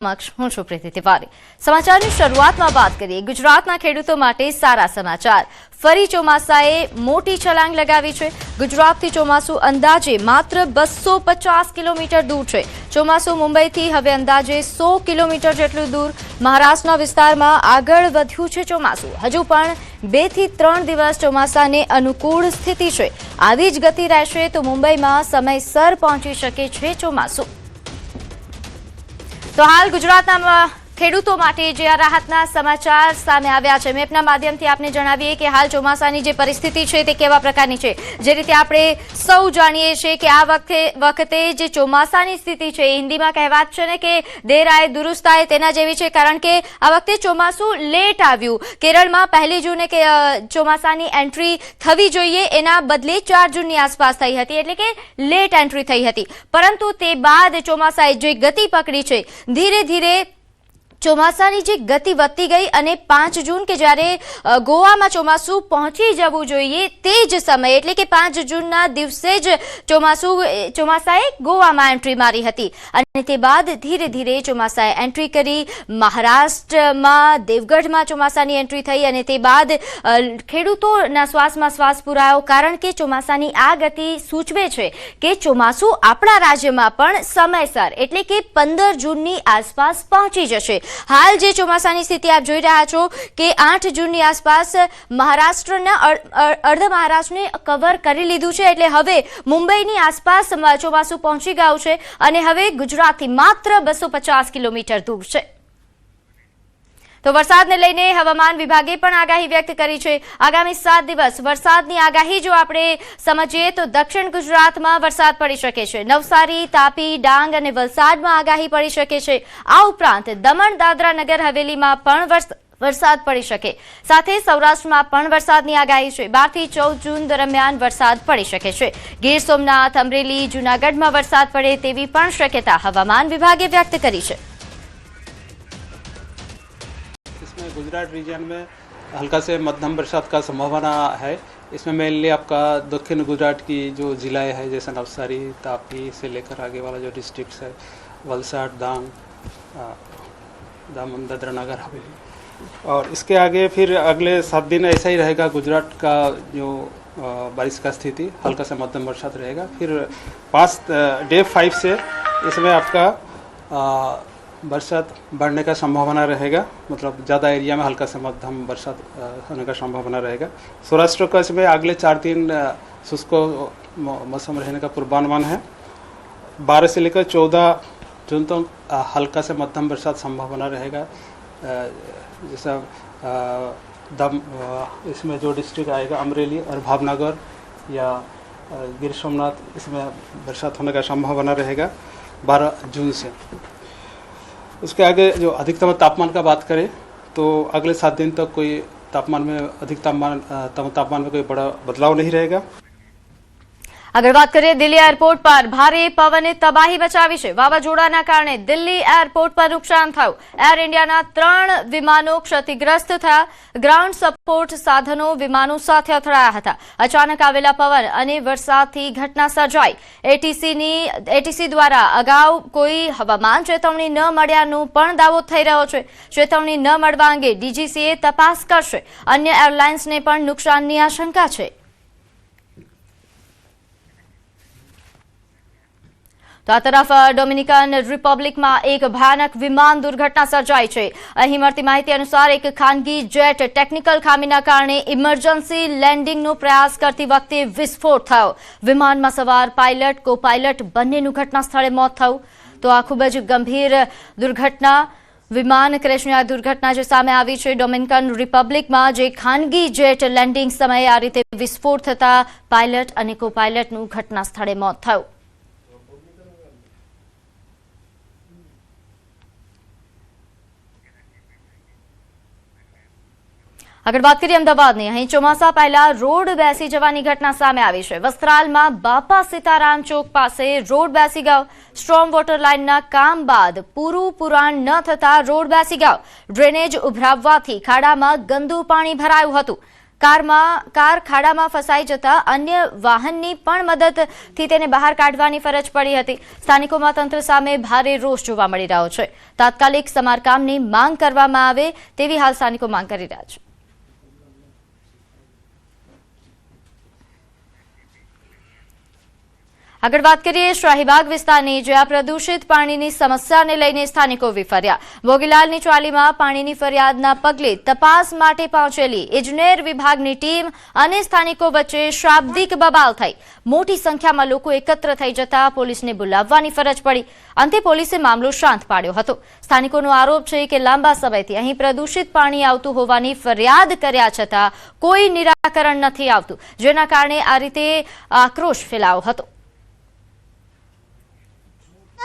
હું છું પ્રીતિ તિવારી। સમાચારની શરૂઆતમાં વાત કરીએ ગુજરાતના ખેડૂતો માટે સારા સમાચાર। ફરી ચોમાસાએ મોટી છલાંગ લગાવી છે। ગુજરાતથી ચોમાસું અંદાજે માત્ર 250 કિલોમીટર દૂર છે। ચોમાસું મુંબઈથી હવે અંદાજે 100 કિલોમીટર જેટલું દૂર મહારાષ્ટ્રના વિસ્તારમાં આગળ વધ્યું છે। ચોમાસું હજુ પણ 2 થી 3 દિવસ ચોમાસાને અનુકૂળ સ્થિતિ છે। આવી જ ગતિ રહેશે તો મુંબઈમાં સમયસર પહોંચી શકે છે ચોમાસું। तो हाल गुजरातना ખેડૂતો માટે જે આ રાહતના સમાચાર સામે આવ્યા છે મેપના માધ્યમથી આપને જણાવીએ કે હાલ ચોમાસાની જે પરિસ્થિતિ છે તે કેવા પ્રકારની છે। જે રીતે આપણે સૌ જાણીએ છીએ કે આ વખતે જે ચોમાસાની સ્થિતિ છે હિન્દીમાં કહેવત છે ને કે દેર આए दुरुस्त आए તેના જેવી છે। કારણ કે આ વખતે ચોમાસું લેટ આવ્યું। કેરળમાં 1 જૂને કે ચોમાસાની એન્ટ્રી થવી જોઈએ એના બદલે 4 જૂનની આસપાસ થઈ હતી, એટલે કે લેટ એન્ટ્રી થઈ હતી। પરંતુ તે બાદ ચોમાસાએ જે ગતિ પકડી છે ધીરે ધીરે ચોમાસાની જે ગતિ વધતી ગઈ અને 5 જૂન કે જ્યારે ગોવામાં ચોમાસું પહોંચી જવું જોઈએ તે જ સમય એટલે કે 5 જૂનના દિવસે જ ચોમાસાએ ગોવામાં એન્ટ્રી મારી હતી અને તે બાદ ધીરે ધીરે ચોમાસાએ એન્ટ્રી કરી। મહારાષ્ટ્રમાં દેવગઢમાં ચોમાસાની એન્ટ્રી થઈ અને તે બાદ ખેડૂતોના શ્વાસમાં શ્વાસ પુરાયો। કારણ કે ચોમાસાની આ ગતિ સૂચવે છે કે ચોમાસું આપણા રાજ્યમાં પણ સમયસર એટલે કે 15 જૂનની આસપાસ પહોંચી જશે। हाल जे ચોમાસાની સ્થિતિ આપ જોઈ રહ્યા છો કે 8 જૂનની આસપાસ મહારાષ્ટ્રના અર્ધ મહારાષ્ટ્રને કવર કરી લીધું છે, એટલે હવે મુંબઈની આસપાસ ચોમાસું પહોંચી ગયું છે અને હવે ગુજરાતથી માત્ર 250 કિલોમીટર દૂર છે। તો વરસાદને લઈને હવામાન વિભાગે પણ આગાહી વ્યક્ત કરી છે। આગામી 7 દિવસ વરસાદની આગાહી જો આપણે સમજીએ તો દક્ષિણ ગુજરાતમાં વરસાદ પડી શકે છે। નવસારી, તાપી, ડાંગ અને વલસાડમાં આગાહી પડી શકે છે। આ ઉપરાંત દમણ, દાદરા, નગર હવેલીમાં પણ વરસાદ પડી શકે। સાથે સૌરાષ્ટ્રમાં પણ વરસાદની આગાહી છે। 12 થી 14 જૂન દરમિયાન વરસાદ પડી શકે છે। ગીર સોમનાથ, અમરેલી, જૂનાગઢમાં વરસાદ પડે તેવી પણ શક્યતા હવામાન વિભાગે વ્યક્ત કરી છે। गुजरात रीजन में हल्का से मध्यम बरसात का संभावना है। इसमें मेनली आपका दक्षिण गुजरात की जो ज़िलाएँ हैं जैसे नवसारी, तापी से लेकर आगे वाला जो डिस्ट्रिक्ट्स है वलसाड, दांग, दमन, दादरा, नगर हवेली और इसके आगे फिर अगले 7 दिन ऐसा ही रहेगा। गुजरात का जो बारिश का स्थिति हल्का से मध्यम बरसात रहेगा। फिर डे 5 से इसमें आपका बरसात बढ़ने का संभावना रहेगा, मतलब ज़्यादा एरिया में हल्का से मध्यम बरसात होने का संभावना रहेगा। सौराष्ट्र कच्छ में अगले 4 दिन शुष्क मौसम रहने का पूर्वानुमान है। 12 से लेकर 14 जून तक हल्का से मध्यम बरसात संभावना रहेगा। जैसा इसमें जो डिस्ट्रिक्ट आएगा अमरेली और भावनगर या गिर सोमनाथ, इसमें बरसात होने का संभावना रहेगा 12 जून से। उसके आगे जो अधिकतम तापमान का बात करें तो अगले 7 दिन तक कोई तापमान में तापमान में कोई बड़ा बदलाव नहीं रहेगा। આગળ વાત કરીએ દિલ્હી એરપોર્ટ પર ભારે પવને તબાહી મચાવી છે। વાવાઝોડાના કારણે દિલ્હી એરપોર્ટ પર નુકસાન થયું। એર ઇન્ડિયાના 3 વિમાનો ક્ષતિગ્રસ્ત થયા। ગ્રાઉન્ડ સપોર્ટ સાધનો વિમાનો સાથે અથડાયા હતા। અચાનક આવેલા પવન અને વરસાદથી ઘટના સર્જાઈ। એટીસી દ્વારા અગાઉ કોઈ હવામાન ચેતવણી ન મળ્યાનો પણ દાવો થઈ રહ્યો છે। ચેતવણી ન મળવા અંગે ડીજીસીએ તપાસ કરશે। અન્ય એરલાઇન્સને પણ નુકસાનની આશંકા છે। તો આ તરફ ડોમિનિકન રિપબ્લિકમાં એક ભયાનક વિમાન દુર્ઘટના સર્જાઈ છે। અહીં મળતી માહિતી અનુસાર એક ખાનગી જેટ ટેકનિકલ ખામીના કારણે ઇમરજન્સી લેન્ડિંગનો પ્રયાસ કરતી વખતે વિસ્ફોટ થયો। વિમાનમાં સવાર પાયલટ, કો પાયલટ બંનેનું ઘટના સ્થળે મોત થયું। તો આ ખૂબ જ ગંભીર દુર્ઘટના વિમાન ક્રેશની આ દુર્ઘટના જે સામે આવી છે ડોમિનિકન રિપબ્લિકમાં, જે ખાનગી જેટ લેન્ડિંગ સમયે આ રીતે વિસ્ફોટ થતા પાયલટ અને કો પાયલટનું ઘટના સ્થળે મોત થયું। આગળ વાત કરીએ અમદાવાદની। અહીં ચોમાસા પહેલા રોડ બેસી જવાની ઘટના સામે આવી છે। વસ્ત્રાલમાં બાપા સીતારામ ચોક પાસે રોડ બેસી ગયો। સ્ટ્રોમ વોટર લાઇનના કામ બાદ પૂરું પુરાણ ન થતા રોડ બેસી ગયો। ડ્રેનેજ ઉભરાવવાથી ખાડામાં ગંદુ પાણી ભરાયું હતું। કાર ખાડામાં ફસાઈ જતા અન્ય વાહનની પણ મદદથી તેને બહાર કાઢવાની ફરજ પડી હતી. સ્થાનિકોમાં તંત્ર સામે ભારે રોષ જોવા મળી રહ્યો છે. તાત્કાલિક સમારકામની માંગ કરવામાં આવે તેવી હાલ સ્થાનિકો માંગ કરી રહ્યા છે. આગળ વાત કરીએ શાહીબાગ વિસ્તારની, જ્યાં પ્રદૂષિત પાણીની સમસ્યાને લઈને સ્થાનિકો વિફર્યા. ભોગીલાલની ચાલીમાં પાણીની ફરિયાદના પગલે તપાસ માટે પહોંચેલી ઇજનેર વિભાગની ટીમ અને સ્થાનિકો વચ્ચે શાબ્દિક બબાલ થઈ. મોટી સંખ્યામાં લોકો એકત્ર થઈ જતા પોલીસને બોલાવવાની ફરજ પડી. અંતે પોલીસે મામલો શાંત પાડ્યો હતો. સ્થાનિકોનો આરોપ છે કે લાંબા સમયથી અહીં પ્રદૂષિત પાણી આવતું હોવાની ફરિયાદ કર્યા છતાં કોઈ નિરાકરણ નથી આવતું, જેના કારણે આ રીતે આક્રોશ ફેલાયો હતો.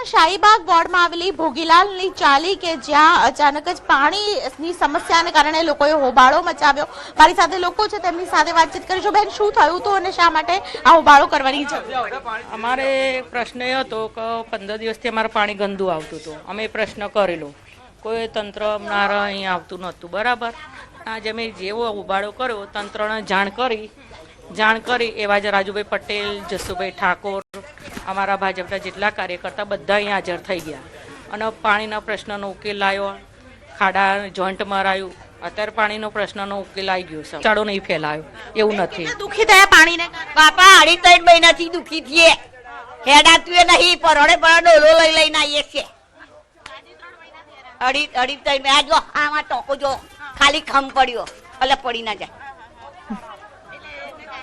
શાહીબાગ વોર્ડમાં આવેલી ભોગીલાલની ચાલી કે જ્યાં અચાનક જ પાણીની સમસ્યાને કારણે લોકોએ હોબાળો મચાવ્યો. મારી સાથે લોકો છે, તેમની સાથે વાતચીત કરીશું. બેન, શું થયું હતું અને શા માટે આ હોબાળો કરવાની જરૂર? અમારે પ્રશ્ન એ હતો કે 15 દિવસથી અમારે પાણી ગંદુ આવતું હતું. અમે પ્રશ્ન કરેલો, કોઈ તંત્ર અમારા અહીં આવતું નહોતું. બરાબર, આજે અમે જેવો હોબાળો કર્યો, તંત્રને જાણ કરી એવા જ રાજુભાઈ પટેલ, જસુભાઈ ઠાકોર, અમારા ભાજપના જેટલા કાર્યકર્તા બધા અહીં હાજર થઈ ગયા અને પાણીના પ્રશ્નનો ઉકેલ લાવ્યો. ખાડા જોઈન્ટ મરાયું. અત્યારે પાણીનો પ્રશ્નનો ઉકેલ આવી ગયો છે. ચાડો નહીં ફેલાયો એવું નથી. દુઃખી થયા પાણીને? બાપા 2.5 મહિનાથી દુઃખી થઈએ. હેડાતું નહીં, પરોડે ડોલો લઈને આવીએ છીએ. 2.5 મહિના જો આમાં ટોકો જો ખાલી ખમ પડ્યો એટલે પડી ના જાય.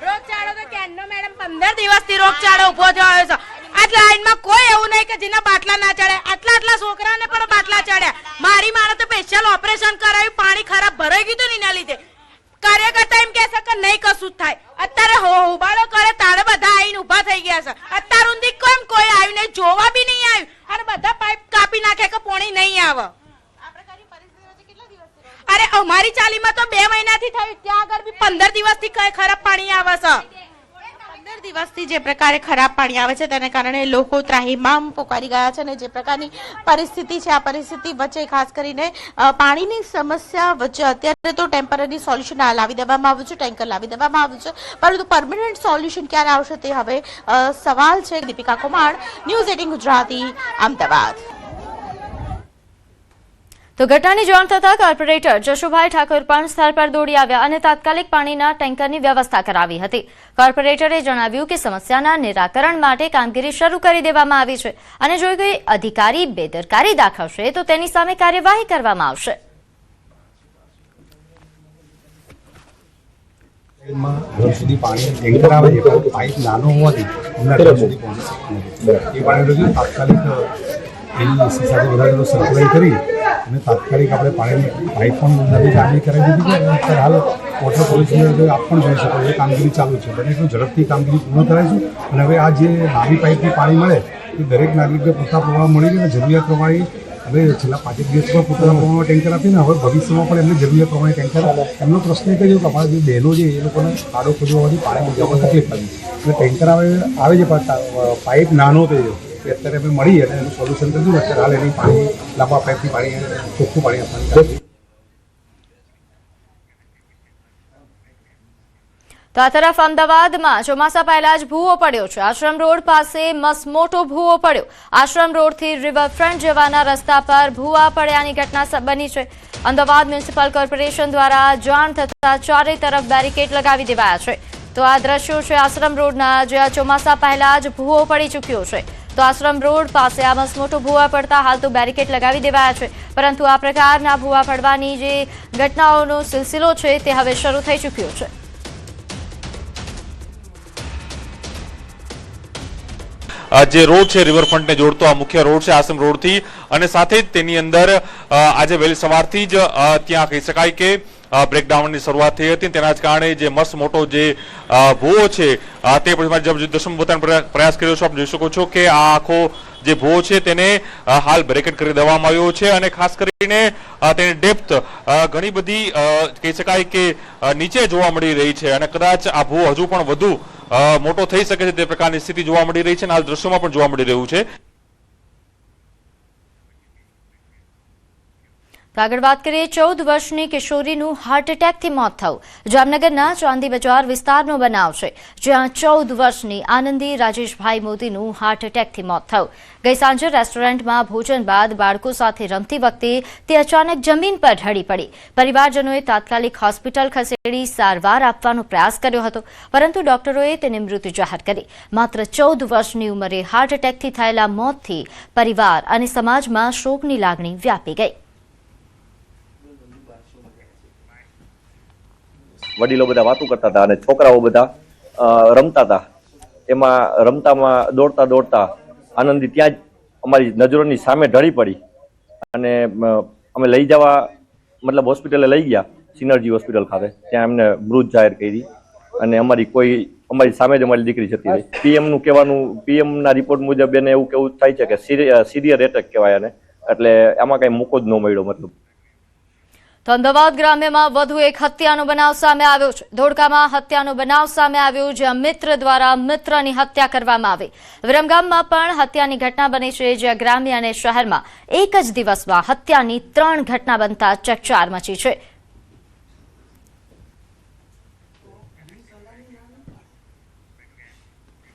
રોગચાળો તો ક્યાંનો મેડમ 15 દિવસથી રોગચાળો ઉભો થયો છે. આ લાઈનમાં કોઈ એવું નહીં કે જેના બાટલા ના ચડે. આટલા છોકરાને પણ બાટલા ચડ્યા. મારી મારે તો સ્પેશિયલ ઓપરેશન કરાવ્યું. પાણી ખરાબ ભરાઈ ગયું હતું એના લીધે. કાર્યકર્તા એમ કહે છે કે નહીં કશું જ થાય. અત્યારે હોબાળો કરે તારે બધા આવીને ઉભા થઈ ગયા છે. અત્યાર સુધી કોઈ આવ્યું નહીં, જોવા બી નહીં આવ્યું અને બધા પાઇપ કાપી નાખે કે પાણી નહીં આવે. અરે અમારી ચાલીમાં તો 2 મહિનાથી થયું. ત્યાં આગળ બી 15 દિવસથી ખરાબ પાણી આવે છે. 15 દિવસથી જે પ્રકારે ખરાબ પાણી આવે છે તેને કારણે લોકો ત્રાહિમામ પોકારી ગયા છે અને જે પ્રકારની પરિસ્થિતિ છે, આ પરિસ્થિતિ વચ્ચે ખાસ કરીને પાણીની સમસ્યા વચ્ચે અત્યારે તો ટેમ્પરરી સોલ્યુશન લાવી દેવામાં આવ્યું છે, ટેન્કર લાવી દેવામાં આવ્યું છે, પરંતુ પરમનન્ટ સોલ્યુશન ક્યારે આવશે તે હવે સવાલ છે. દીપિકા કુમાર, ન્યૂઝ 18 ગુજરાતી, અમદાવાદ. તો ઘટનાની જાણ થતાં કોર્પોરેટર જશુભાઈ ઠાકોર પણ સ્થળ પર દોડી આવ્યા અને તાત્કાલિક પાણીના ટેન્કરની વ્યવસ્થા કરાવી હતી. કોર્પોરેટરે જણાવ્યું કે સમસ્યાના નિરાકરણ માટે કામગીરી શરૂ કરી દેવામાં આવી છે અને જો કોઈ અધિકારી બેદરકારી દાખવશે તો તેની સામે કાર્યવાહી કરવામાં આવશે. ઘર સુધી પાણી ટેન્કર આવે છે, પરંતુ પાઇપ નાનો હોવાથી એમના ઘર સુધી પહોંચી શકતું નથી. એ પાણી તાત્કાલિક એલઈસી સાથે બધા સપ્લાય કરી અને તાત્કાલિક આપણે પાણીની પાઇપ પણ નવી કામગીરી કરાવી દીધી છે. અત્યારે હાલ વોટર પોલ્યુશન આપ પણ જોઈ શકો એ કામગીરી ચાલુ છે. બને એટલું ઝડપથી કામગીરી પૂર્ણ કરાવીશું અને હવે આ જે નાની પાઇપથી પાણી મળે એ દરેક નાગરિકને પૂરતા પ્રમાણમાં મળી રહે. જરૂરિયાત પ્રમાણે હવે છેલ્લા 5 દિવસમાં પૂરતા પ્રમાણમાં ટેન્કર આપીને હવે ભવિષ્યમાં પણ એમને જરૂરિયાત પ્રમાણે ટેન્કર. એમનો પ્રશ્ન એ કહ્યું કે અમારા જે બહેનો છે એ લોકોને ખાડો ખોદવાથી પાણી મૂકવામાં તકલીફ પડી એટલે ટેન્કર આવે છે પણ પાઇપ નાનો થઈ ગયો. અત્યારે અમે મળી અને એનું સોલ્યુશન કર્યું. અત્યારે હાલ એની પાણી લાંબા પાઇપથી પાણી ચોખ્ખું પાણી આપવાની. તો આ તરફ અમદાવાદમાં ચોમાસા પહેલા જ ભૂવો પડ્યો છે. આશ્રમ રોડ પાસે મસમોટો ભૂવો પડ્યો. આશ્રમ રોડથી રિવરફ્રન્ટ જવાના રસ્તા પર ભૂવા પડ્યાની ઘટના બની છે. અમદાવાદ મ્યુનિસિપલ કોર્પોરેશન દ્વારા જાણ થતાં ચારે તરફ બેરિકેડ લગાવી દેવાયા છે. તો આ દ્રશ્યો છે આશ્રમ રોડના, જ્યાં ચોમાસા પહેલા જ ભૂવો પડી ચૂક્યો છે. તો આશ્રમ રોડ પાસે આ મસમોટો ભૂવા પડતા હાલ તો બેરિકેડ લગાવી દેવાયા છે, પરંતુ આ પ્રકારના ભૂવા પડવાની જે ઘટનાઓનો સિલસિલો છે તે હવે શરૂ થઈ ચૂક્યો છે. જે રોડ છે રિવરફ્રન્ટને જોડતો આ મુખ્ય રોડ છે આશ્રમ રોડથી, અને સાથે જ તેની અંદર આજે વહેલી સવારથી જ ત્યાં કહી શકાય કે બ્રેકડાઉનની શરૂઆત થઈ હતી. તેના જ કારણે જે મસ્ત મોટો જે ભૂવો છે તે પછી દર્શન બતાવવાનો પ્રયાસ કર્યો છો. આપ જોઈ શકો છો કે આ આખો જે ભૂવો છે તેને હાલ બેરિકેડ કરી દેવામાં આવ્યો છે અને ખાસ કરીને તેની ડેપ્થ ઘણી બધી કહી શકાય કે નીચે જોવા મળી રહી છે અને કદાચ આ ભૂવો હજુ પણ વધુ મોટો થઈ શકે છે તે પ્રકારની સ્થિતિ જોવા મળી રહી છે અને હાલ દ્રશ્યોમાં પણ જોવા મળી રહ્યું છે. તો આગળ વાત કરીએ 14 વર્ષની કિશોરીનું હાર્ટ એટેકથી મોત થયું. જામનગરના ચાંદી બજાર વિસ્તારનો બનાવ છે, જ્યાં 14 વર્ષની આનંદી રાજેશભાઈ મોદીનું હાર્ટ એટેકથી મોત થયું. ગઈ સાંજે રેસ્ટોરન્ટમાં ભોજન બાદ બાળકો સાથે રમતી વખતે તે અચાનક જમીન પર ઢળી પડી. પરિવારજનોએ તાત્કાલિક હોસ્પિટલ ખસેડી સારવાર આપવાનો પ્રયાસ કર્યો હતો, પરંતુ ડોક્ટરોએ તેને મૃત જાહેર કરી. માત્ર 14 વર્ષની ઉંમરે હાર્ટ એટેકથી થયેલા મોતથી પરિવાર અને સમાજમાં શોકની લાગણી વ્યાપી ગઈ. વડીલો બધા વાતો કરતા હતા અને છોકરાઓ બધા રમતા હતા. એમાં રમતામાં દોડતા દોડતા આનંદી ત્યાં જ અમારી નજરોની સામે ઢળી પડી અને અમે લઈ જવા મતલબ હોસ્પિટલે લઈ ગયા, સિનર્જી હોસ્પિટલ ખાતે. ત્યાં એમને મૃત જાહેર કરી અને અમારી સામે જ અમારી દીકરી જતી રહી. પીએમનું કહેવાનું, પીએમના રિપોર્ટ મુજબ એને એવું કેવું થાય છે કે સિવિયર એટેક કહેવાય એને, એટલે આમાં કઈ મોકો જ ન મળ્યો. મતલબ તો અમદાવાદ ગ્રામ્યમાં વધુ એક હત્યાનો બનાવ સામે આવ્યો છે. ધોળકામાં હત્યાનો બનાવ સામે આવ્યો, જ્યાં મિત્ર દ્વારા મિત્રની હત્યા કરવામાં આવી. વિરમગામમાં પણ હત્યાની ઘટના બની છે, જ્યાં ગ્રામ્ય અને શહેરમાં એક જ દિવસમાં હત્યાની 3 ઘટના બનતા ચકચાર મચી છે.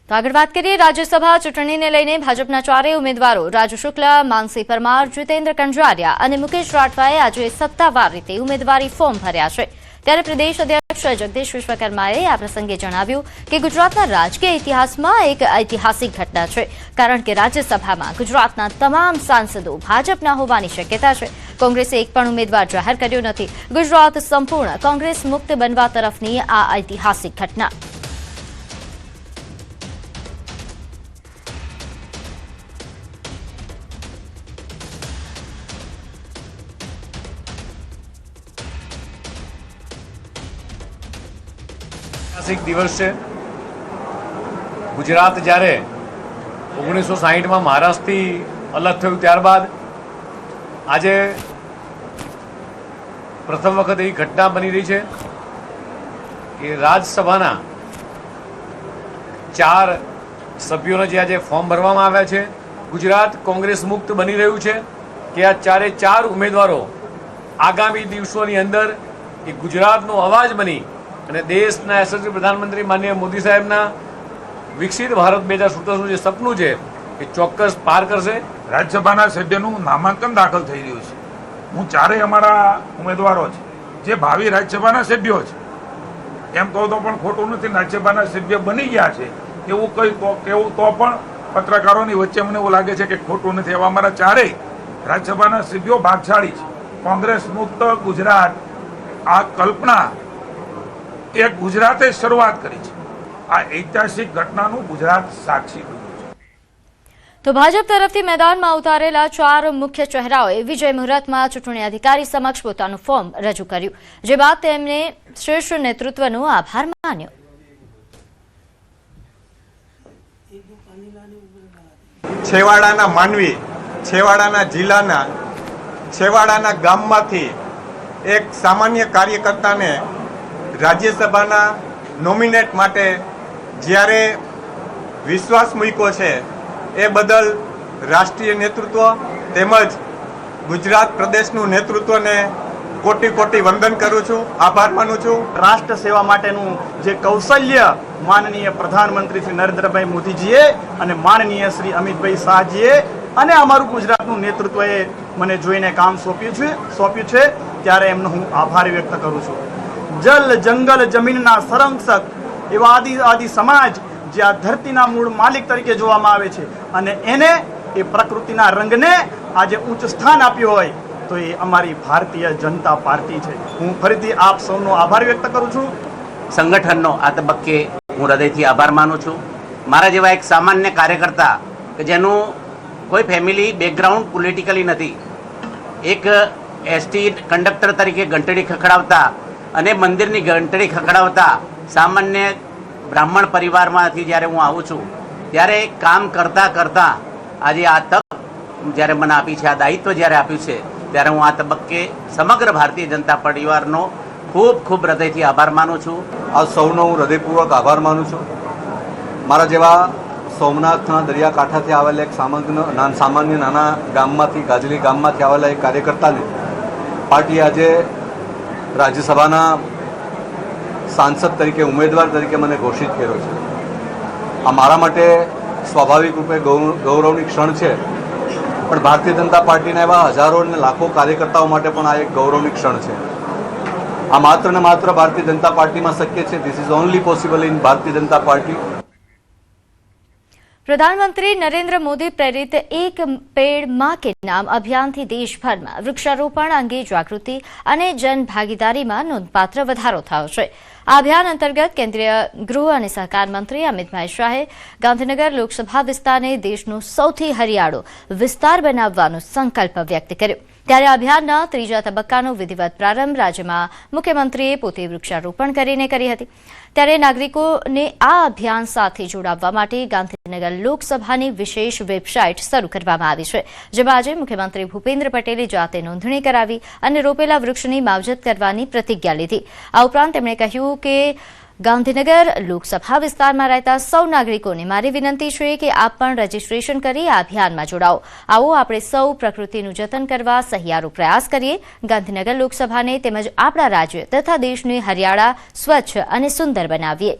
તો આગળ વાત કરીએ રાજ્યસભા ચૂંટણીને લઈને ભાજપના 4 ઉમેદવારો રાજુ શુક્લા, માનસી પરમાર, જીતેન્દ્ર કંજારિયા અને મુકેશ રાઠવાએ આજે સત્તાવાર રીતે ઉમેદવારી ફોર્મ ભર્યા છે. ત્યારે પ્રદેશ અધ્યક્ષ જગદીશ વિશ્વકર્માએ આ પ્રસંગે જણાવ્યું કે ગુજરાતના રાજકીય ઇતિહાસમાં એક ઐતિહાસિક ઘટના છે, કારણ કે રાજ્યસભામાં ગુજરાતના તમામ સાંસદો ભાજપના હોવાની શક્યતા છે. કોંગ્રેસે એક પણ ઉમેદવાર જાહેર કર્યો નથી. ગુજરાત સંપૂર્ણ કોંગ્રેસ મુક્ત બનવા તરફની આ ઐતિહાસિક ઘટના. દિવસ છે. ગુજરાત જ્યારે 1960માં મહારાષ્ટ્રથી અલગ થયું ત્યારબાદ આજે પ્રથમ વખત એવી ઘટના બની રહી છે કે રાજ્યસભાના 4 સભ્યોને જે આજે ફોર્મ ભરવામાં આવ્યા છે, ગુજરાત કોંગ્રેસ મુક્ત બની રહ્યું છે કે આ 4 ઉમેદવારો આગામી દિવસોની અંદર એ ગુજરાતનો અવાજ બની અને દેશના યશસ્વી પ્રધાનમંત્રી માનનીય મોદી સાહેબના વિકસિત ભારત 2047નું જે સપનું છે એ ચોક્કસ પાર કરશે. રાજ્યસભાના સભ્યનું નામાંકન દાખલ થઈ રહ્યું છે. હું 4 અમારા ઉમેદવારો છે જે ભાવિ રાજ્યસભાના સભ્યો છે. એમ કહું તો પણ ખોટું નથી, રાજ્યસભાના સભ્ય બની ગયા છે એવું કેવું તો પણ પત્રકારોની વચ્ચે મને એવું લાગે છે કે ખોટું નથી. એવા અમારા 4 રાજ્યસભાના સભ્યો ભાગશાળી છે. કોંગ્રેસ મુક્ત ગુજરાત આ કલ્પના એક ગુજરાતે શરૂઆત કરી છે. આ ઐતિહાસિક ઘટનાનું ગુજરાત સાક્ષી બન્યું છે. તો ભાજપ તરફથી મેદાનમાં ઉતારેલા 4 મુખ્ય ચહેરાઓએ વિજય મુહૂર્તમાં ચૂંટણી અધિકારી સમક્ષ પોતાનું ફોર્મ રજૂ કર્યું, જે બાદ તેમણે શીર્ષ નેતૃત્વનો આભાર માન્યો. છેવાડાના માનવી, છેવાડાના જિલ્લાના, છેવાડાના ગામમાંથી એક સામાન્ય કાર્યકર્તાને રાજ્યસભાના નોમિનેટ માટે જ્યારે વિશ્વાસ મૂક્યો છે એ બદલ રાષ્ટ્રીય નેતૃત્વ તેમજ ગુજરાત પ્રદેશનું નેતૃત્વને કોટી કોટી વંદન કરું છું, આભાર માનું છું. રાષ્ટ્ર સેવા માટેનું જે કૌશલ્ય માનનીય પ્રધાનમંત્રી શ્રી નરેન્દ્રભાઈ મોદીજીએ અને માનનીય શ્રી અમિતભાઈ શાહજીએ અને અમારું ગુજરાતનું નેતૃત્વએ મને જોઈને કામ સોંપ્યું છે ત્યારે એમનો હું આભાર વ્યક્ત કરું છું. જલ જંગલ જમીનના સંરક્ષક એવા આદિ સમાજ જે આ ધરતીના મૂળ માલિક તરીકે જોવામાં આવે છે અને એને એ પ્રકૃતિના રંગને આજે ઉચ્ચ સ્થાન આપ્યું હોય તો એ અમારી ભારતીય જનતા પાર્ટી છે. હું ફરીથી આપ સૌનો આભાર વ્યક્ત કરું છું. સંગઠનનો આ તબક્કે હું હૃદયથી આભાર માનું છું. મારા જેવા એક સામાન્ય કાર્યકર્તા કે જેનું કોઈ ફેમિલી બેકગ્રાઉન્ડ પોલિટિકલી નથી, એક એસટી કંડક્ટર તરીકે ઘંટડી ખખડાવતા અને મંદિરની ઘંટડી ખખડાવતા સામાન્ય બ્રાહ્મણ પરિવારમાંથી જ્યારે હું આવું છું ત્યારે કામ કરતાં કરતાં આજે આ તક જ્યારે મને આપી છે, આ દાયિત્વ જ્યારે આપ્યું છે, ત્યારે હું આ તબક્કે સમગ્ર ભારતીય જનતા પરિવારનો ખૂબ ખૂબ હૃદયથી આભાર માનું છું. આ સૌનો હું હૃદયપૂર્વક આભાર માનું છું. મારા જેવા સોમનાથના દરિયાકાંઠાથી આવેલા એક સામાન્ય નાના ગામમાંથી, ગાજલી ગામમાંથી આવેલા એક કાર્યકર્તાને પાર્ટીએ આજે રાજ્યસભાના સાંસદ તરીકે ઉમેદવાર તરીકે મને ઘોષિત કર્યો છે. આ મારા માટે સ્વાભાવિક રૂપે ગૌરવની ક્ષણ છે, પણ ભારતીય જનતા પાર્ટીના એવા હજારો અને લાખો કાર્યકર્તાઓ માટે પણ આ એક ગૌરવની ક્ષણ છે. આ માત્ર ને માત્ર ભારતીય જનતા પાર્ટીમાં શક્ય છે. This is only possible in Bharatiya Janata party. प्रधानमंत्री नरेंद्र मोदी प्रेरित एक पेड़ मां के नाम अभियानથી દેશભરમાં વૃક્ષારોપણ અંગે જાગૃતિ અને જનભાગીદારીમાં નોંધપાત્ર વધારો થયો છે. આ અભિયાન અંતર્ગત કેન્દ્રીય ગૃહ અને સહકાર મંત્રી અમિતભાઈ શાહે ગાંધીનગર લોકસભા વિસ્તારને દેશનો સૌથી હરિયાળો વિસ્તાર બનાવવાનો સંકલ્પ વ્યક્ત કર્યો. ત્યારે અભિયાનના ત્રીજા તબક્કાનો વિધિવત પ્રારંભ રાજ્યમાં મુખ્યમંત્રીએ પોતે વૃક્ષારોપણ કરીને કરી હતી. ત્યારે નાગરિકોને આ અભિયાન સાથે જોડાવવા માટે ગાંધીનગર લોકસભાની વિશેષ વેબસાઇટ શરૂ કરવામાં આવી છે, જેમાં આજે મુખ્યમંત્રી ભૂપેન્દ્ર પટેલે જાતે નોંધણી કરાવી અને રોપેલા વૃક્ષની માવજત કરવાની પ્રતિજ્ઞા લીધી. આ ઉપરાંત તેમણે કહ્યું કે ગાંધીનગર લોકસભા વિસ્તારમાં રહેતા સૌ નાગરિકોને મારી વિનંતી છે કે આપ પણ રજીસ્ટ્રેશન કરી આ અભિયાનમાં જોડાઓ. આવો આપણે સૌ પ્રકૃતિનું જતન કરવા સહિયારો પ્રયાસ કરીએ. ગાંધીનગર લોકસભાને તેમજ આપણા રાજ્ય તથા દેશને હરિયાળા, સ્વચ્છ અને સુંદર બનાવીએ.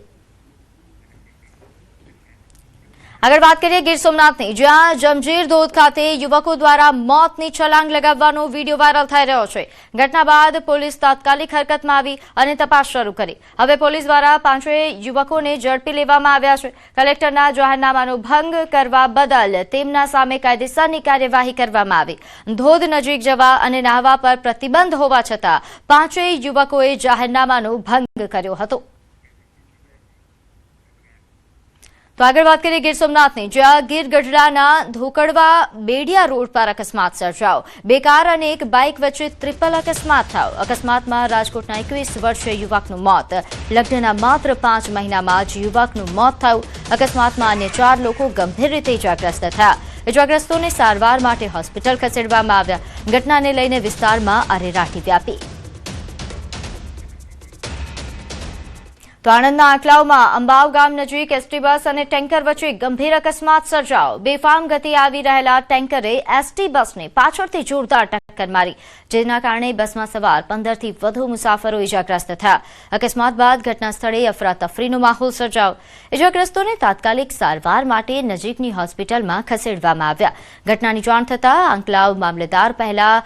આગળ વાત કરીએ ગીર સોમનાથની, જ્યાં જમજીર ધોધ ખાતે યુવકો દ્વારા મોતની છલાંગ લગાવવાનો વિડીયો વાયરલ થઈ રહ્યો છે. ઘટના બાદ પોલીસ તાત્કાલિક હરકતમાં આવી અને તપાસ શરૂ કરી. હવે પોલીસ દ્વારા પાંચેય યુવકોને ઝડપી લેવામાં આવ્યા છે. કલેક્ટરના જાહેરનામાનો ભંગ કરવા બદલ તેમના સામે કાયદેસરની કાર્યવાહી કરવામાં આવી. ધોધ નજીક જવા અને નહાવા પર પ્રતિબંધ હોવા છતાં પાંચેય યુવકોએ જાહેરનામાનો ભંગ કર્યો હતો. તો આગળ વાત કરીએ ગીર સોમનાથની, જ્યાં ગીર ગઢડાના ધોકડવા બેડિયા રોડ પર અકસ્માત સર્જાયો. બે કાર અને એક બાઇક વચ્ચે ટ્રિપલ અકસ્માત થયો. અકસ્માતમાં રાજકોટના 21 વર્ષીય યુવકનું મોત. લગ્નના માત્ર 5 મહિનામાં જ યુવકનું મોત થયું. અકસ્માતમાં અન્ય 4 લોકો ગંભીર રીતે ઇજાગ્રસ્ત થયા. ઇજાગ્રસ્તોને સારવાર માટે હોસ્પિટલ ખસેડવામાં આવ્યા. ઘટનાને લઈને વિસ્તારમાં અરેરાટી વ્યાપી. તો આણંદના આંકલાવમાં અંબાવ ગામ નજીક એસટી બસ અને ટેન્કર વચ્ચે ગંભીર અકસ્માત સર્જાયો. બેફામ ગતિ આવી રહેલા ટેન્કરે એસટી બસને પાછળથી જોરદાર ટક્કર મારી, જેના કારણે બસમાં સવાર 15થી વધુ મુસાફરો ઇજાગ્રસ્ત થયા. અકસ્માત બાદ ઘટના સ્થળે અફરાતફરીનો માહોલ સર્જાયો. ઇજાગ્રસ્તોને તાત્કાલિક સારવાર માટે નજીકની હોસ્પિટલમાં ખસેડવામાં આવ્યા. ઘટનાની જાણ થતાં આંકલાવ મામલેદાર પહેલા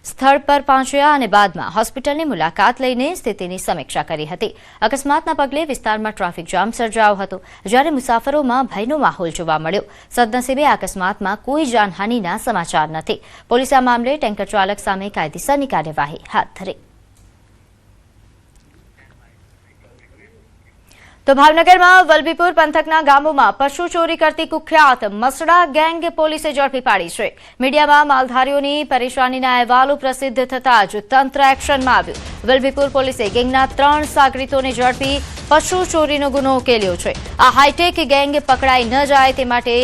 સ્થળ પર પહોંચ્યા અને બાદમાં હોસ્પિટલની મુલાકાત લઈને સ્થિતિની સમીક્ષા કરી હતી. અકસ્માતના પગલે વિસ્તારમાં ટ્રાફિક જામ સર્જાયો હતો, જ્યારે મુસાફરોમાં ભયનો માહોલ જોવા મળ્યો. સદનસીબે આ અકસ્માતમાં કોઈ જાનહાનિના સમાચાર નથી. પોલીસે આ મામલે ટેન્કર ચાલક સામે કાયદેસરની કાર્યવાહી હાથ ધરી. તો ભાવનગરમાં વલભીપુર પંથકના ગામોમાં પશુ ચોરી કરતી કુખ્યાત મસડા ગેંગ પોલીસે ઝડપી પાડી છે. મીડિયામાં માલધારીઓની પરેશાનીના અહેવાલો પ્રસિદ્ધ થતાં જ તંત્ર એક્શનમાં આવ્યું. વલભીપુર પોલીસે ગેંગના 3 સાગરીતોને ઝડપી પશુ ચોરીનો ગુનો ઉકેલ્યો છે. આ હાઈટેક ગેંગ પકડાઈ ન જાય તે માટે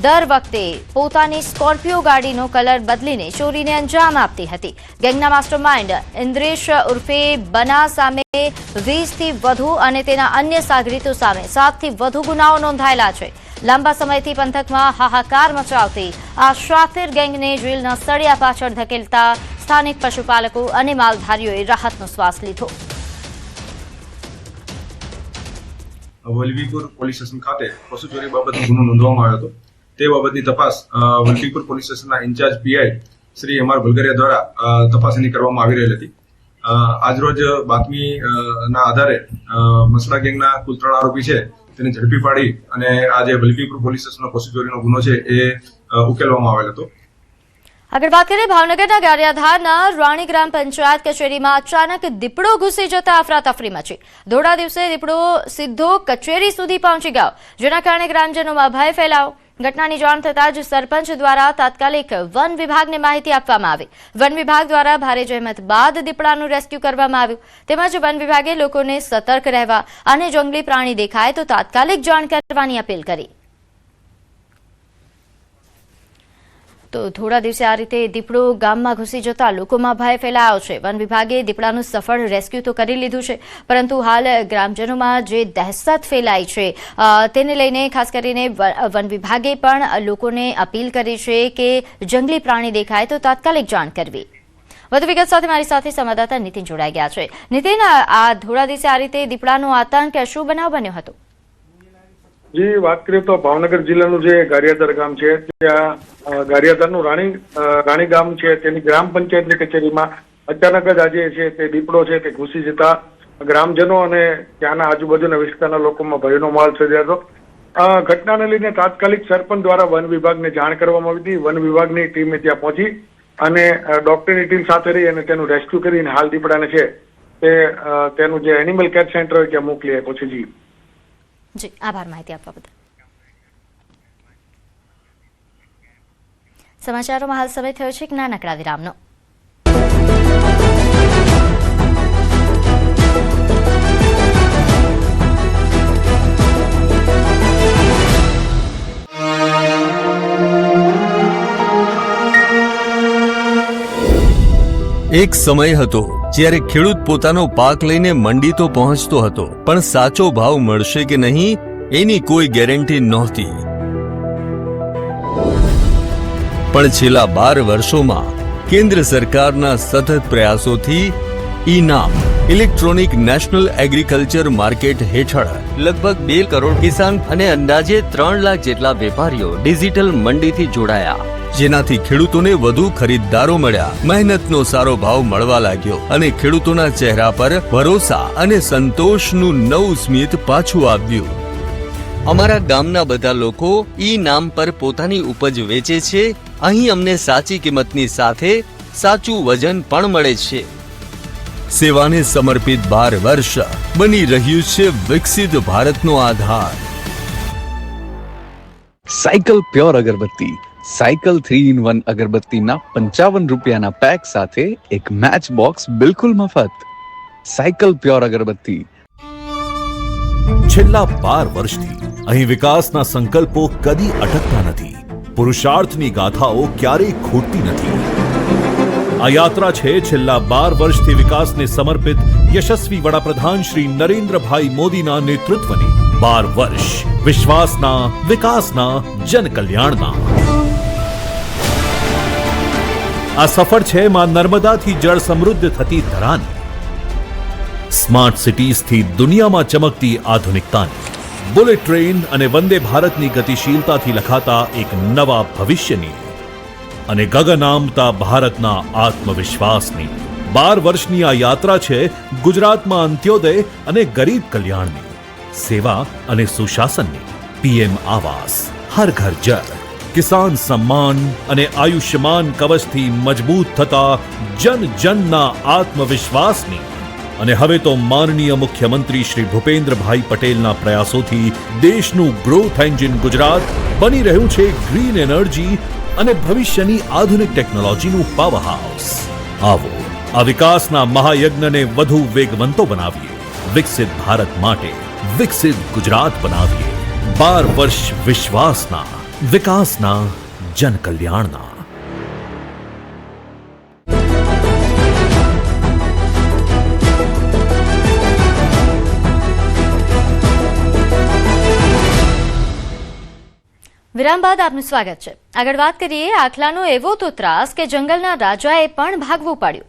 દર વખતે પોતાની સ્કોર્પિયો ગાડીનો કલર બદલીને ચોરીને અંજામ આપતી હતી. ગેંગના માસ્ટરમાઇન્ડ ઇન્દ્રેશ ઉર્ફે બના સામે 20થી વધુ અને તેના અન્ય સાગરીતો સામે 7થી વધુ ગુનાઓ નોંધાયેલા છે. લાંબા સમયથી પંથકમાં હાહાકાર મચાવતી આ શાતિર ગેંગને જેલના સળિયા પાછળ ધકેલતા સ્થાનિક પશુપાલકો અને માલધારીઓએ રાહતનો શ્વાસ લીધો. વલભીપુર પોલીસ સ્ટેશન ખાતે પશુ ચોરી બાબતનો ગુનો નોંધવામાં આવ્યો હતો. તે બાબતની તપાસ વલભીપુર પોલીસ સ્ટેશનના ઇન્ચાર્જ પીઆઈ શ્રી એમ.આર. ભલગરિયા દ્વારા તપાસણી કરવામાં આવી રહેલી હતી. આજરોજ બાતમીના આધારે મસડા ગેંગના કુલ 3 આરોપી છે તેને ઝડપી પાડી અને આજે વલભીપુર પોલીસ સ્ટેશનનો પશુ ચોરીનો ગુનો છે એ ઉકેલવામાં આવેલ હતો. આગળ વાત કરીએ ભાવનગરના ગારિયાધારના રાણી ગ્રામ પંચાયત કચેરીમાં અચાનક દીપડો ઘૂસી જતા અફરાતફરી મચી. દોઢા દિવસે દીપડો સીધો કચેરી સુધી પહોંચી ગયો, જેના કારણે ગ્રામજનોમાં ભય ફેલાયો. ઘટનાની જાણ થતાં જ સરપંચ દ્વારા તાત્કાલિક વન વિભાગને માહિતી આપવામાં આવી. વન વિભાગ દ્વારા ભારે જહેમત બાદ દીપડાનું રેસ્ક્યુ કરવામાં આવ્યું. તેમજ વન વિભાગે લોકોને સતર્ક રહેવા અને જંગલી પ્રાણી દેખાય તો તાત્કાલિક જાણ કરવાની અપીલ કરી. તો થોડા દિવસે આ રીતે દીપડો ગામમાં ઘૂસી જતા લોકોમાં ભય ફેલાયો છે. વન વિભાગે દીપડાનું સફળ રેસ્ક્યુ તો કરી લીધું છે, પરંતુ હાલ ગ્રામજનોમાં જે દહેશત ફેલાઈ છે તેને લઈને ખાસ કરીને વન વિભાગે પણ લોકોને અપીલ કરી છે કે જંગલી પ્રાણી દેખાય તો તાત્કાલિક જાણ કરવી. વધુ વિગત સાથે મારી સાથે સંવાદદાતા નીતિન જોડાઈ ગયા છે. નીતિન, આ ધોળા દિવસે આ રીતે દીપડાનો આતંક શું બનાવ બન્યો હતો? જી, વાત કરીએ તો ભાવનગર જિલ્લાનું જે ગારિયાધાર ગામ છે, ત્યાં ગારિયાધારનું રાણી ગામ છે, તેની ગ્રામ પંચાયતની કચેરીમાં અચાનક જ આજે છે તે દીપડો છે તે ઘૂસી જતા ગ્રામજનો અને ત્યાંના આજુબાજુના વિસ્તારના લોકોમાં ભયનો માહોલ સર્જાયો હતો. ઘટનાને લઈને તાત્કાલિક સરપંચ દ્વારા વન વિભાગને જાણ કરવામાં આવી હતી. વન વિભાગની ટીમે ત્યાં પહોંચી અને ડોક્ટરની ટીમ સાથે રહી અને તેનું રેસ્ક્યુ કરીને હાલ દીપડાને છે તે તેનું જે એનિમલ કેર સેન્ટર હોય ત્યાં મોકલી આપ્યો છે. જી, આભાર માહિતી આપવા બદલ. સમાચારોમાં હાલ સમય થયો છે એક નાનકડા વિરામનો. એક સમય હતો જ્યારે ખેડૂત પોતાનો પાક લઈને મંડી તો પહોંચતો હતો, પણ સાચો ભાવ મળશે કે નહીં એની કોઈ ગેરંટી નહોતી. પણ છેલ્લા 12 વર્ષોમાં કેન્દ્ર સરકારના સતત પ્રયાસોથી ઈ-નામ ઇલેક્ટ્રોનિક નેશનલ એગ્રીકલ્ચર માર્કેટ હેઠળ લગભગ 2 કરોડ કિસાન અને અંદાજે 3 લાખ જેટલા વેપારીઓ ડિજિટલ મંડીથી જોડાયા, જેનાથી ખેડૂતોને વધુ ખરીદદારો મળ્યા, મહેનતનો સારો ભાવ મળવા લાગ્યો અને ખેડૂતોના ચહેરા પર ભરોસા અને સંતોષનું નવું સ્મિત પાછું આવ્યું. અમારા ગામના બધા લોકો ઈ-નામ પર પોતાની ઉપજ વેચે છે. અહીં અમને સાચી કિંમતની સાથે સાચું વજન પણ મળે છે. સેવાને સમર્પિત 12 વર્ષ બની રહ્યું છે વિકસિત ભારતનો આધાર. સાયકલ પ્યોર અગરબત્તી, સાયકલ 3-in-1 અગરબત્તીના 55 રૂપિયાના પેક સાથે એક મેચ બોક્સ બિલકુલ મફત. સાયકલ પ્યોર અગરબત્તી. છેલ્લા 12 વર્ષથી અહીં વિકાસના સંકલ્પો કદી અટકતા નથી. પુરુષાર્થની ગાથાઓ ક્યારેય ખૂટતી નથી. આ યાત્રા છે છેલ્લા 12 વર્ષથી વિકાસને સમર્પિત યશસ્વી વડાપ્રધાન શ્રી નરેન્દ્રભાઈ મોદીના નેતૃત્વની. 12 વર્ષ વિશ્વાસના, વિકાસના, જનકલ્યાણના. આ સફર છે માં નર્મદાથી જળ સમૃદ્ધ થતી ધરાની, સ્માર્ટ સિટીઝથી દુનિયામાં ચમકતી આધુનિકતાની, બુલેટ ટ્રેન અને વંદે ભારતની ગતિશીલતાથી લખાતા એક નવા ભવિષ્યની અને ગગન આમતા ભારતના આત્મવિશ્વાસની. 12 વર્ષની આ યાત્રા છે ગુજરાતમાં અંત્યોદય અને ગરીબ કલ્યાણની, સેવા અને સુશાસનની. પીએમ આવાસ, હર ઘર જળ, કિસાન સમ્માન અને આયુષ્યમાન કવચથી મજબૂત થતા જન જનના આત્મવિશ્વાસની. અને હવે તો માનનીય મુખ્યમંત્રી શ્રી ભૂપેન્દ્રભાઈ પટેલના પ્રયાસોથી દેશનું ગ્રોથ એન્જિન ગુજરાત બની રહ્યું છે ગ્રીન એનર્જી અને ભવિષ્યની આધુનિક ટેકનોલોજીનું પાવર હાઉસ. આવો આ વિકાસના મહાયજ્ઞને વધુ વેગવંતો બનાવીએ. વિકસિત ભારત માટે વિકસિત ગુજરાત બનાવીએ. 12 વર્ષ વિશ્વાસના, વિકાસના, જનકલ્યાણના. વિરામ બાદ આપનું સ્વાગત છે. આગળ વાત કરીએ આખલાનો એવો તો ત્રાસ કે જંગલના રાજાએ પણ ભાગવું પડ્યું.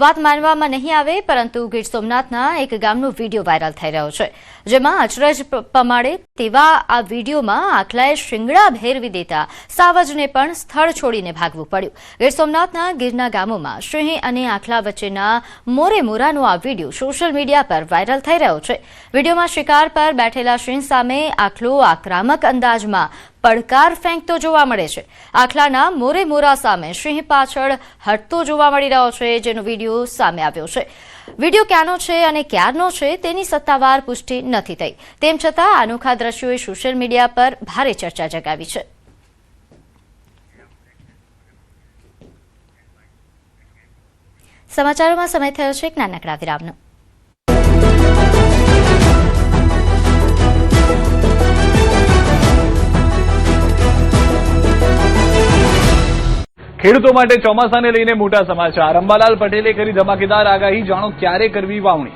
વાત માનવામાં નહીં આવે, પરંતુ ગીર સોમનાથના એક ગામનો વિડીયો વાયરલ થઈ રહ્યો છે, જેમાં અચરજ પમાડે તેવા આ વિડીયોમાં આખલાએ શિંગડા ભેરવી દેતા સાવજને પણ સ્થળ છોડીને ભાગવું પડ્યું. ગીર સોમનાથના ગીરના ગામોમાં સિંહ અને આખલા વચ્ચેના મોરે મોરાનો આ વિડીયો સોશિયલ મીડિયા પર વાયરલ થઈ રહ્યો છે. વિડીયોમાં શિકાર પર બેઠેલા સિંહ સામે આખલો આક્રમક અંદાજમાં પડકાર ફેંકતો જોવા મળે છે. આખલાના મોરે મોરા સામે સિંહ પાછળ હટતો જોવા મળી રહ્યો છે, જેનો વિડીયો સામે આવ્યો છે. વિડીયો ક્યાંનો છે અને ક્યારનો છે તેની સત્તાવાર પુષ્ટિ નથી થઈ. તેમ છતાં અનોખા દ્રશ્યોએ સોશિયલ મીડિયા પર ભારે ચર્ચા જગાવી છે. સમાચારોમાં સમય થયો છે એક નાનકડા વિરામનો. ખેડૂતો માટે ચોમાસાને લઈને મોટા સમાચાર. અંબાલાલ પટેલે કરી ધમાકેદાર આગાહી. જાણો ક્યારે કરવી વાવણી.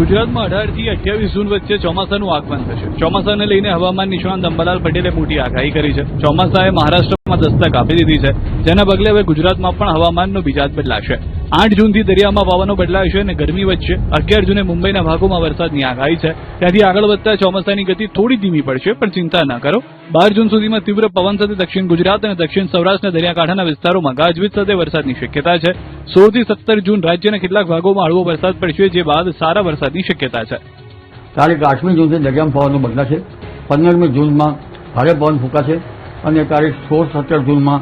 ગુજરાતમાં 18 થી 28 જૂન વચ્ચે ચોમાસાનું આગમન થશે. ચોમાસાને લઈને હવામાન નિષ્ણાંત અંબાલાલ પટેલે મોટી આગાહી કરી છે. ચોમાસાએ મહારાષ્ટ્રમાં દસ્તક આપી દીધી છે, જેના પગલે હવે ગુજરાતમાં પણ હવામાનનો મિજાજ બદલાશે. 8 જૂનથી દરિયામાં પવનો બદલાશે અને ગરમી વધશે. 11 જૂને મુંબઈના ભાગોમાં વરસાદની આગાહી છે. ત્યાંથી આગળ વધતા ચોમાસાની ગતિ થોડી ધીમી પડશે, પણ ચિંતા ન કરો. 12 જૂન સુધીમાં તીવ્ર પવન સાથે દક્ષિણ ગુજરાત અને દક્ષિણ સૌરાષ્ટ્રના દરિયાકાંઠાના વિસ્તારોમાં ગાજવીજ સાથે વરસાદની શક્યતા છે. 16 થી 17 જૂન રાજ્યના કેટલાક ભાગોમાં હળવો વરસાદ પડશે, જે બાદ સારા વરસાદની શક્યતા છે. તારીખ 8મી જૂનથી દરિયામાં પવનો બદલાશે. 15મી જૂનમાં ભારે પવન ફૂંકાશે અને તારીખ 16-17 જૂનમાં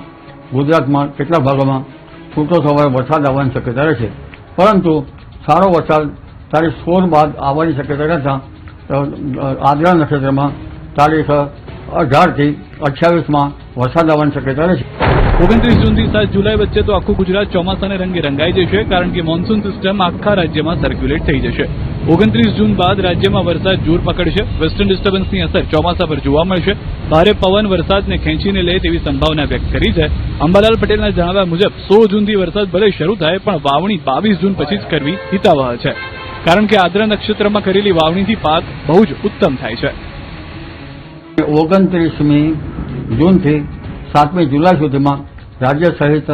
ગુજરાતમાં કેટલાક ભાગોમાં છૂટો સવારે વરસાદ આવવાની શક્યતા રહેશે. પરંતુ સારો વરસાદ તારીખ 16 બાદ આવવાની શક્યતા રહેતા આદ્રા નક્ષત્રમાં તારીખ 18 થી 28માં વરસાદ આવવાની શક્યતા રહેશે. 29 જૂનથી 7 જુલાઈ વચ્ચે તો આખું ગુજરાત ચોમાસાને રંગે રંગાઈ જશે, કારણ કે મોન્સૂન સિસ્ટમ આખા રાજ્યમાં સર્ક્યુલેટ થઈ જશે. 29 જૂન બાદ રાજ્યમાં વરસાદ જોર પકડશે. વેસ્ટર્ન ડિસ્ટર્બન્સની અસર ચોમાસા પર જોવા મળશે. ભારે પવન વરસાદને ખેંચીને લે તેવી સંભાવના વ્યક્ત કરી છે. અંબાલાલ પટેલના જણાવ્યા મુજબ 16 જૂનથી વરસાદ ભલે શરૂ થાય, પણ વાવણી 22 જૂન પછી જ કરવી હિતાવહ છે, કારણ કે આદ્રા નક્ષત્રમાં કરેલી વાવણીથી પાક બહુ જ ઉત્તમ થાય છે. 29મી જૂનથી 7મી જુલાઈ સુધીમાં રાજ્ય સહિત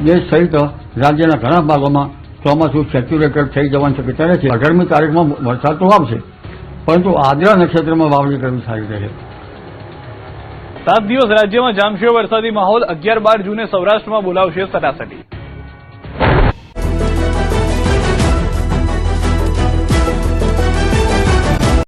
દેશ સહિત રાજ્યના ઘણા ભાગોમાં ચોમાસું સેચ્યુરેટેડ થઈ જવાની શક્યતા રહે છે. 18મી તારીખમાં વરસાદ તો આવશે, પરંતુ આદ્રા નક્ષત્રમાં વાવણી કરવી સારી રહે. 7 દિવસ રાજ્યમાં જામશે વરસાદી માહોલ. 11-12 જૂને સૌરાષ્ટ્રમાં બોલાવશે સટાસટી.